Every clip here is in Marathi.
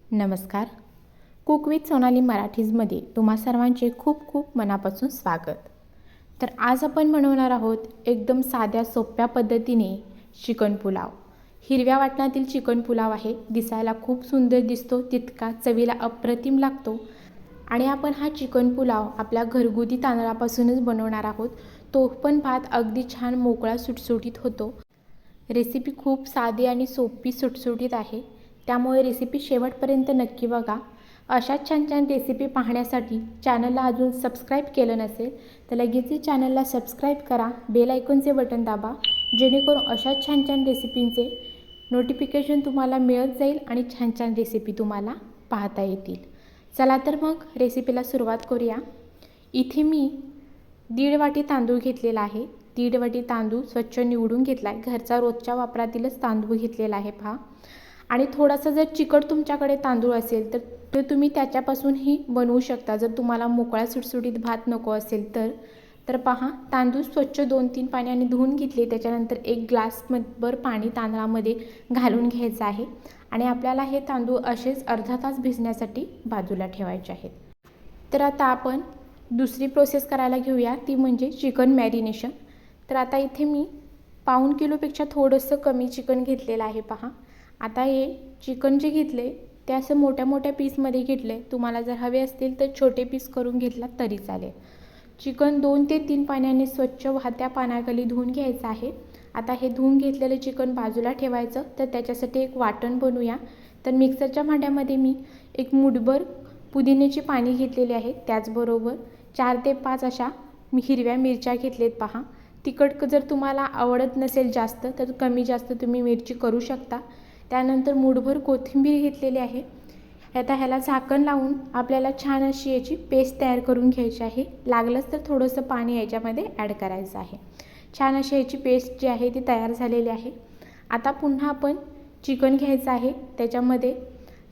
नमस्कार. कुक विथ सोनाली मराठीजमध्ये तुम्हा सर्वांचे खूप खूप मनापासून स्वागत. तर आज आपण बनवणार आहोत एकदम साध्या सोप्या पद्धतीने चिकन पुलाव. हिरव्या वाटणातील चिकन पुलाव आहे. दिसायला खूप सुंदर दिसतो, तितका चवीला अप्रतिम लागतो. आणि आपण हा चिकन पुलाव आपल्या घरगुती तांदळापासूनच बनवणार आहोत. तो पण भात अगदी छान मोकळा सुटसुटीत होतो. रेसिपी खूप साधी आणि सोपी सुटसुटीत आहे, त्यामुळे रेसिपी शेवटपर्यंत नक्की बघा. अशाच छान छान रेसिपी पाहण्यासाठी चॅनलला अजून सबस्क्राईब केलं नसेल तर लगेच चॅनलला सबस्क्राईब करा, बेल आयकॉनचे बटन दाबा, जेणेकरून अशाच छान छान रेसिपींचे नोटिफिकेशन तुम्हाला मिळत जाईल आणि छान छान रेसिपी तुम्हाला पाहता येतील. चला तर मग रेसिपीला सुरुवात करूया. इथे मी 1.5 वाटी तांदूळ घेतलेला आहे. 1.5 वाटी तांदूळ स्वच्छ निवडून घेतला आहे. घरचा रोजच्या वापरातीलच तांदूळ घेतलेला आहे पहा. आणि थोडासा जर चिकट तुमच्याकडे तांदूळ असेल तर ते तुम्ही त्याच्यापासूनही बनवू शकता. जर तुम्हाला मोकळा सुटसुटीत भात नको असेल तर पहा, तांदूळ स्वच्छ 2-3 पाण्याने धुवून घेतले. त्याच्यानंतर 1 ग्लासभर पाणी तांदळामध्ये घालून घ्यायचं आहे आणि आपल्याला हे तांदूळ असेच अर्धा तास भिजण्यासाठी बाजूला ठेवायचे आहेत. तर आता आपण दुसरी प्रोसेस करायला घेऊया, ती म्हणजे चिकन मॅरिनेशन. तर आता इथे मी 1/2 किलोपेक्षा थोडंसं कमी चिकन घेतलेलं आहे पहा. आता हे चिकन जे घेतले ते असं मोठ्या मोठ्या पीसमध्ये घेतले. तुम्हाला जर हवे असतील तर छोटे पीस करून घेतला तरी चालेल. चिकन 2 ते 3 पाण्याने स्वच्छ वाहत्या पाण्याखाली धुवून घ्यायचं आहे. आता हे धुवून घेतलेले चिकन बाजूला ठेवायचं. तर त्याच्यासाठी एक वाटण बनवूया. तर मिक्सरच्या भांड्यामध्ये मी 1 मूठभर पुदिन्याची पाने घेतलेली आहेत. त्याचबरोबर 4 ते 5 अशा हिरव्या मिरच्या घेतलेत पहा. तिखट जर तुम्हाला आवडत नसेल जास्त तर कमी जास्त तुम्ही मिरची करू शकता. त्यानंतर मूठभर कोथिंबीर घेतलेली आहे. आता ह्याला झाकण लावून आपल्याला छान अशी याची पेस्ट तयार करून घ्यायची आहे. लागलंच तर थोडंसं पाणी याच्यामध्ये ॲड करायचं आहे. छान अशी याची पेस्ट जी आहे ती तयार झालेली आहे. आता पुन्हा आपण चिकन घ्यायचं आहे. त्याच्यामध्ये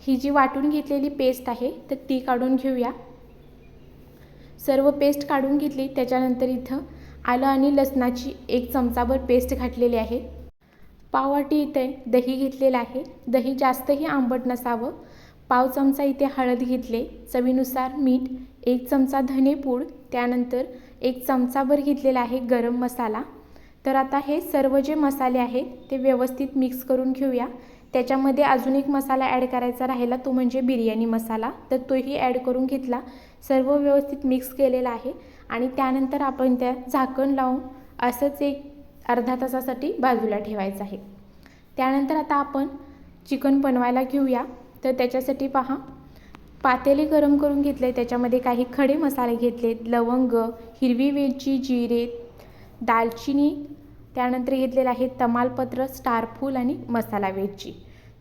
ही जी वाटून घेतलेली पेस्ट आहे तर ती काढून घेऊया. सर्व पेस्ट काढून घेतली. त्याच्यानंतर इथं आलं आणि लसणाची 1 चमचाभर पेस्ट घातलेली आहे. पाव वाटी इथे दही घेतलेलं आहे. दही जास्तही आंबट नसावं. पाव चमचा इथे हळद घेतले, चवीनुसार मीठ, 1 चमचा धनेपूड, त्यानंतर 1 चमचाभर घेतलेला आहे गरम मसाला. तर आता हे सर्व जे मसाले आहेत ते व्यवस्थित मिक्स करून घेऊया. त्याच्यामध्ये अजून एक मसाला ॲड करायचा राहिला, तो म्हणजे बिर्याणी मसाला. तर तोही ॲड करून घेतला. सर्व व्यवस्थित मिक्स केलेला आहे आणि त्यानंतर आपण त्या झाकण लावून असंच एक अर्धा तासासाठी बाजूला ठेवायचं आहे. त्यानंतर आता आपण चिकन बनवायला घेऊया. तर त्याच्यासाठी पहा, पातेले गरम करून घेतले. त्याच्यामध्ये काही खडे मसाले घेतलेत, लवंग, हिरवी वेलची, जिरे, दालचिनी, त्यानंतर घेतलेलं आहे तमालपत्र, स्टारफूल आणि मसाला वेलची.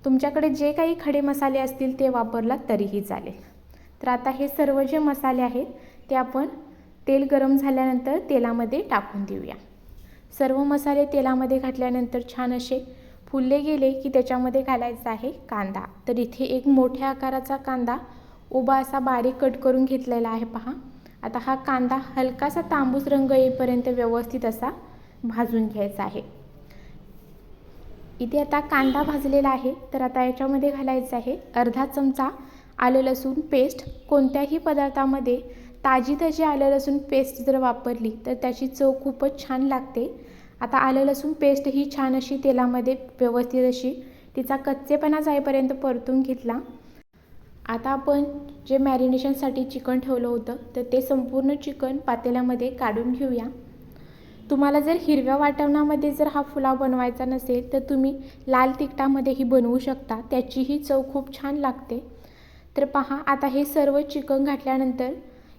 तुमच्याकडे जे काही खडे मसाले असतील ते वापरला तरीही चालेल. तर आता हे सर्व जे मसाले आहेत ते आपण तेल गरम झाल्यानंतर तेलामध्ये टाकून देऊया. सर्व मसाले तेलामध्ये घातल्यानंतर छान असे फुलले गेले की त्याच्यामध्ये घालायचा आहे कांदा. तर इथे 1 मोठ्या आकाराचा कांदा उभा असा बारीक कट करून घेतलेला आहे पहा. आता हा कांदा हलकासा तांबूस रंग येईपर्यंत व्यवस्थित असा भाजून घ्यायचा आहे. इथे आता कांदा भाजलेला आहे. तर आता याच्यामध्ये घालायचं आहे अर्धा चमचा आलं लसूण पेस्ट. कोणत्याही पदार्थामध्ये ताजी आलं लसूण पेस्ट जर वापरली तर त्याची चव खूपच छान लागते. आता आलं लसूण पेस्ट ही छान अशी तेलामध्ये व्यवस्थित अशी तिचा कच्चेपणा जाईपर्यंत परतून घेतला. आता आपण जे मॅरिनेशनसाठी चिकन ठेवलं होतं तर ते संपूर्ण चिकन पातेल्यामध्ये काढून घेऊया. तुम्हाला जर हिरव्या वाटणामध्ये जर हा पुलाव बनवायचा नसेल तर तुम्ही लाल तिखटामध्येही बनवू शकता, त्याचीही चव खूप छान लागते. तर पहा, आता हे सर्व चिकन घातल्यानंतर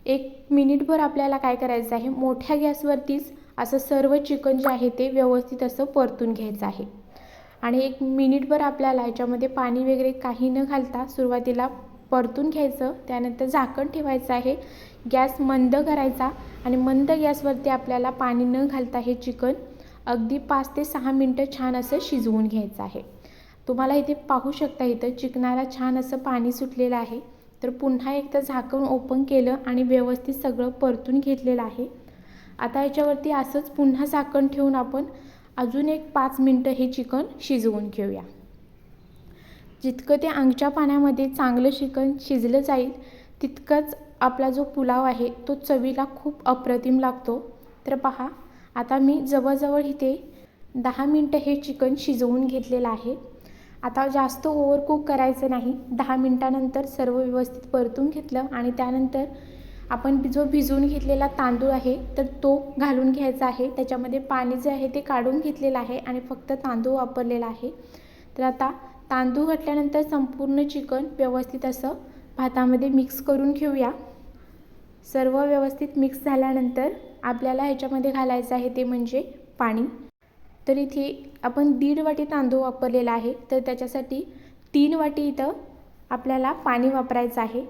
1 मिनिटभर आपल्याला काय करायचं आहे, मोठ्या गॅसवरतीच असं सर्व चिकन जे आहे ते व्यवस्थित असं परतून घ्यायचं आहे. आणि 1 मिनिटभर आपल्याला याच्यामध्ये पाणी वगैरे काही न घालता सुरुवातीला परतून घ्यायचं. त्यानंतर झाकण ठेवायचं आहे, गॅस मंद करायचा आणि मंद गॅसवरती आपल्याला पाणी न घालता हे चिकन अगदी 5 ते 6 मिनटं छान असं शिजवून घ्यायचं आहे. तुम्हाला इथे पाहू शकता, इथं चिकनाला छान असं पाणी सुटलेलं आहे. तर पुन्हा एकदा झाकण ओपन केलं आणि व्यवस्थित सगळं परतून घेतलेलं आहे. आता याच्यावरती असंच पुन्हा झाकण ठेवून आपण अजून एक 5 मिनटं हे चिकन शिजवून घेऊया. जितकं ते अंगच्या पाण्यामध्ये चांगलं चिकन शिजलं जाईल तितकंच आपला जो पुलाव आहे तो चवीला खूप अप्रतिम लागतो. तर पहा, आता मी जवळजवळ इथे 10 मिनटं हे चिकन शिजवून घेतलेलं आहे. आता जास्त ओव्हरकुक करायचं नाही. 10 मिनटानंतर सर्व व्यवस्थित परतून घेतलं आणि त्यानंतर आपण जो भिजवून घेतलेला तांदूळ आहे तर तो घालून घ्यायचा आहे. त्याच्यामध्ये पाणी जे आहे ते काढून घेतलेलं आहे आणि फक्त तांदूळ वापरलेला आहे. तर आता तांदूळ घातल्यानंतर संपूर्ण चिकन व्यवस्थित असं भातामध्ये मिक्स करून घेऊया. सर्व व्यवस्थित मिक्स झाल्यानंतर आपल्याला ह्याच्यामध्ये घालायचं आहे ते म्हणजे पाणी. तर इथे आपण 1.5 वाटी तांदूळ वापरलेला आहे, तर त्याच्यासाठी 3 वाटी इथं आपल्याला पाणी वापरायचं आहे.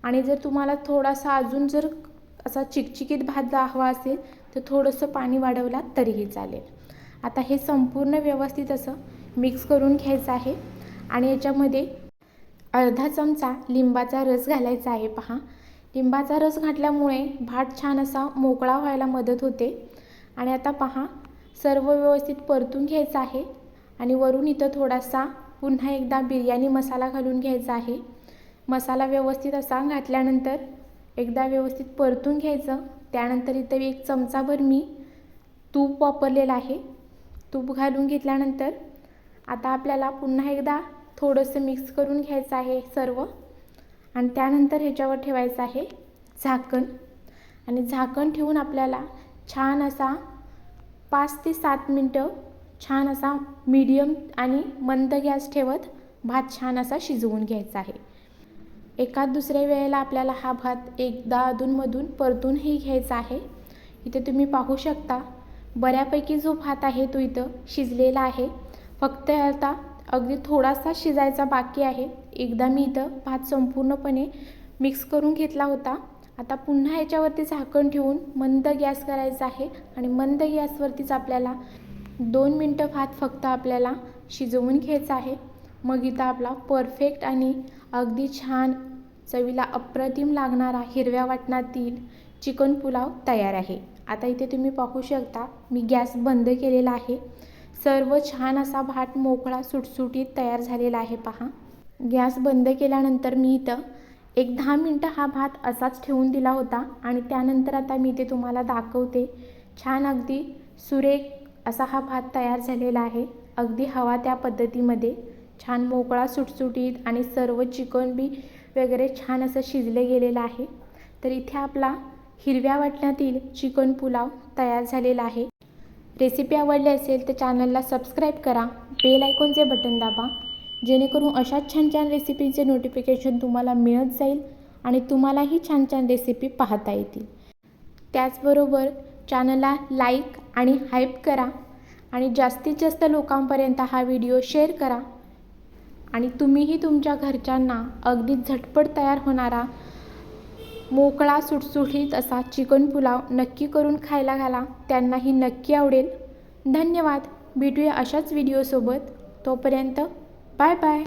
आणि जर तुम्हाला थोडासा अजून जर असा चिकचिकीत भात हवा असेल तर थोडंसं पाणी वाढवला तरीही चालेल. आता हे संपूर्ण व्यवस्थित असं मिक्स करून घ्यायचं आहे आणि याच्यामध्ये अर्धा चमचा लिंबाचा रस घालायचा आहे. पहा, लिंबाचा रस घातल्यामुळे भात छान असा मोकळा व्हायला मदत होते. आणि आता पहा, सर्व व्यवस्थित परतून घ्यायचं आहे आणि वरून इथं थोडासा पुन्हा एकदा बिर्याणी मसाला घालून घ्यायचा आहे. मसाला व्यवस्थित असा घातल्यानंतर एकदा व्यवस्थित परतून घ्यायचं. त्यानंतर इथं 1 चमचाभर मी तूप वापरलेलं आहे. तूप घालून घेतल्यानंतर आता आपल्याला पुन्हा एकदा थोडंसं मिक्स करून घ्यायचं आहे सर्व आणि त्यानंतर ह्याच्यावर ठेवायचं आहे झाकण. आणि झाकण ठेवून आपल्याला छान असा 5 ते 7 मिनटं छान असा मीडियम आणि मंद गॅस ठेवत भात छान असा शिजवून घ्यायचा आहे. एकाच दुसऱ्या वेळेला आपल्याला हा भात एकदा अधूनमधून परतूनही घ्यायचा आहे. इथे तुम्ही पाहू शकता बऱ्यापैकी जो भात आहे तो इथं शिजलेला आहे. फक्त आता अगदी थोडासा शिजायचा बाकी आहे. एकदा मी इथं भात संपूर्णपणे मिक्स करून घेतला होता. आता पुन्हा याच्यावरती झाकण ठेवून मंद गॅस करायचा आहे आणि मंद गॅसवरतीच आपल्याला 2 मिनटं भात फक्त आपल्याला शिजवून घ्यायचा आहे. मग इथं आपला परफेक्ट आणि अगदी छान चवीला अप्रतिम लागणारा हिरव्या वाटणातील चिकन पुलाव तयार आहे. आता इथे तुम्ही पाहू शकता मी गॅस बंद केलेला आहे. सर्व छान असा भात मोकळा सुटसुटीत तयार झालेला आहे. पहा, गॅस बंद केल्यानंतर मी इथं 10 मिनटं हा भात असाच ठेवून दिला होता आणि त्यानंतर आता मी इथे तुम्हाला दाखवते. छान अगदी सुरेख असा हा भात तयार झालेला आहे. अगदी हवा त्या पद्धतीमध्ये छान मोकळा सुटसुटीत आणि सर्व चिकन बी वगैरे छान असं शिजले गेलेलं आहे. तर इथे आपला हिरव्या वाटणातील चिकन पुलाव तयार झालेला आहे. रेसिपी आवडली असेल तर चॅनलला सबस्क्राईब करा, बेल आयकॉनचे बटन दाबा, जेणेकरून अशाच छान छान रेसिपीचे नोटिफिकेशन तुम्हाला मिळत जाईल आणि तुम्हालाही छान छान रेसिपी पाहता येतील. त्याचबरोबर चॅनलला लाईक आणि हाईप करा आणि जास्तीत जास्त लोकांपर्यंत हा व्हिडिओ शेअर करा. आणि तुम्हीही तुमच्या घरच्यांना अगदी झटपट तयार होणारा मोकळा सुटसुटीत असा चिकन पुलाव नक्की करून खायला घाला. त्यांनाही नक्की आवडेल. धन्यवाद. भेटूया अशाच व्हिडिओसोबत. तोपर्यंत बाय बाय.